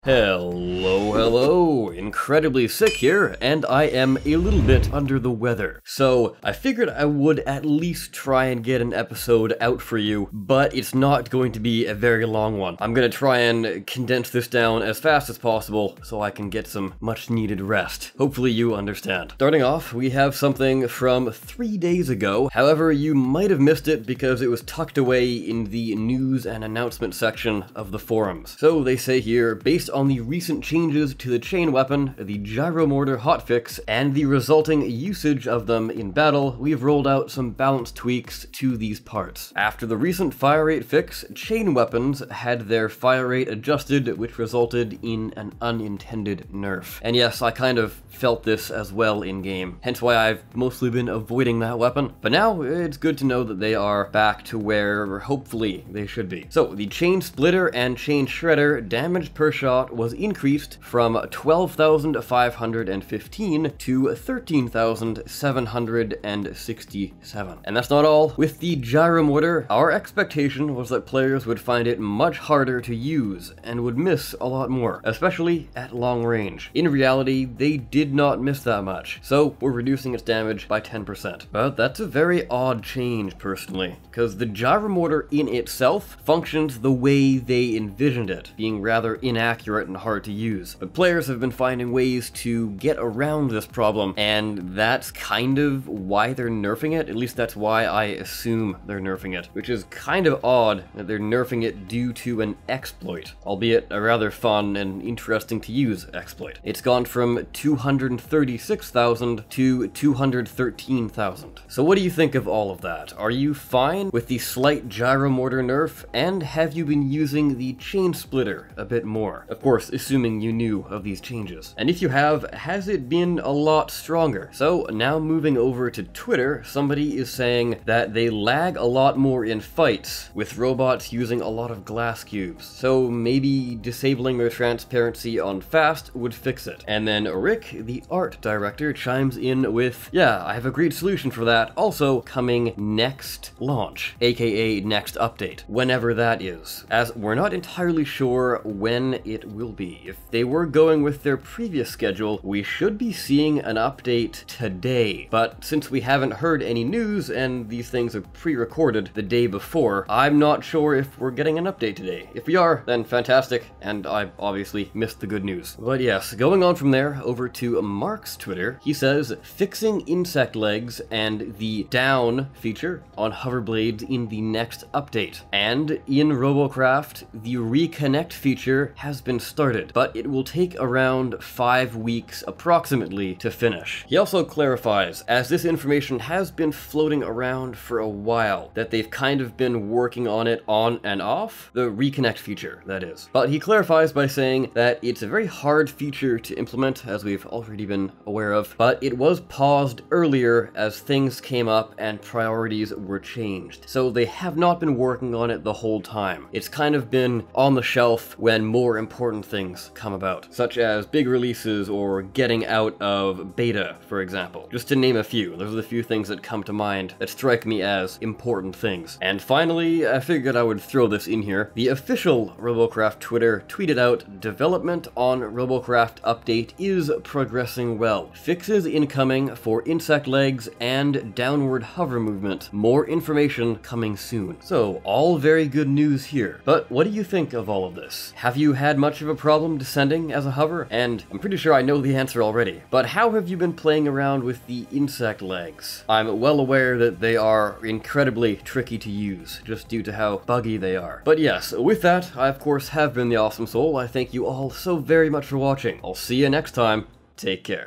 Hello, incredibly sick here, and I am a little bit under the weather. So I figured I would at least try and get an episode out for you, but it's not going to be a very long one. I'm gonna try and condense this down as fast as possible so I can get some much needed rest. Hopefully you understand. Starting off, we have something from 3 days ago. However, you might have missed it because it was tucked away in the news and announcement section of the forums. So they say here, based on the recent changes to the chain weapon, the Gyro Mortar hotfix, and the resulting usage of them in battle, we've rolled out some balance tweaks to these parts. After the recent fire rate fix, chain weapons had their fire rate adjusted, which resulted in an unintended nerf. And yes, I kind of felt this as well in-game, hence why I've mostly been avoiding that weapon. But now, it's good to know that they are back to where, hopefully, they should be. So, the chain splitter and chain shredder damage per shot was increased from 12,515 to 13,767. And that's not all. With the Gyro Mortar, our expectation was that players would find it much harder to use and would miss a lot more, especially at long range. In reality, they did not miss that much, so we're reducing its damage by 10%. But that's a very odd change, personally, because the Gyro Mortar in itself functions the way they envisioned it, being rather inaccurate and hard to use. But players have been finding ways to get around this problem, and that's kind of why they're nerfing it. At least that's why I assume they're nerfing it, which is kind of odd that they're nerfing it due to an exploit, albeit a rather fun and interesting to use exploit. It's gone from 236,000 to 213,000. So what do you think of all of that? Are you fine with the slight Gyro Mortar nerf, and have you been using the chain splitter a bit more? Of course, assuming you knew of these changes. And if you have, has it been a lot stronger? So now moving over to Twitter, somebody is saying that they lag a lot more in fights, with robots using a lot of glass cubes. So maybe disabling their transparency on fast would fix it. And then Rick, the art director, chimes in with, yeah, I have a great solution for that, also coming next launch, aka next update, whenever that is, as we're not entirely sure when it will be. If they were going with their previous schedule, we should be seeing an update today, but since we haven't heard any news and these things are pre-recorded the day before, I'm not sure if we're getting an update today. If we are, then fantastic, and I obviously missed the good news. But yes, going on from there, over to Mark's Twitter, he says, fixing insect legs and the down feature on hoverblades in the next update. And in Robocraft, the reconnect feature has been started, but it will take around 5 weeks approximately to finish. He also clarifies, as this information has been floating around for a while, that they've kind of been working on it on and off, the reconnect feature, that is. But he clarifies by saying that it's a very hard feature to implement, as we've already been aware of, but it was paused earlier as things came up and priorities were changed. So they have not been working on it the whole time. It's kind of been on the shelf when more important things come about, such as big releases or getting out of beta, for example. Just to name a few, those are the few things that come to mind that strike me as important things. And finally, I figured I would throw this in here. The official Robocraft Twitter tweeted out, development on Robocraft update is progressing well. Fixes incoming for insect legs and downward hover movement. More information coming soon. So, all very good news here. But what do you think of all of this? Have you had much of a problem descending as a hover? And I'm pretty sure I know the answer already. But how have you been playing around with the insect legs? I'm well aware that they are incredibly tricky to use, just due to how buggy they are. But yes, with that, I of course have been the Awesome Soul. I thank you all so very much for watching. I'll see you next time. Take care.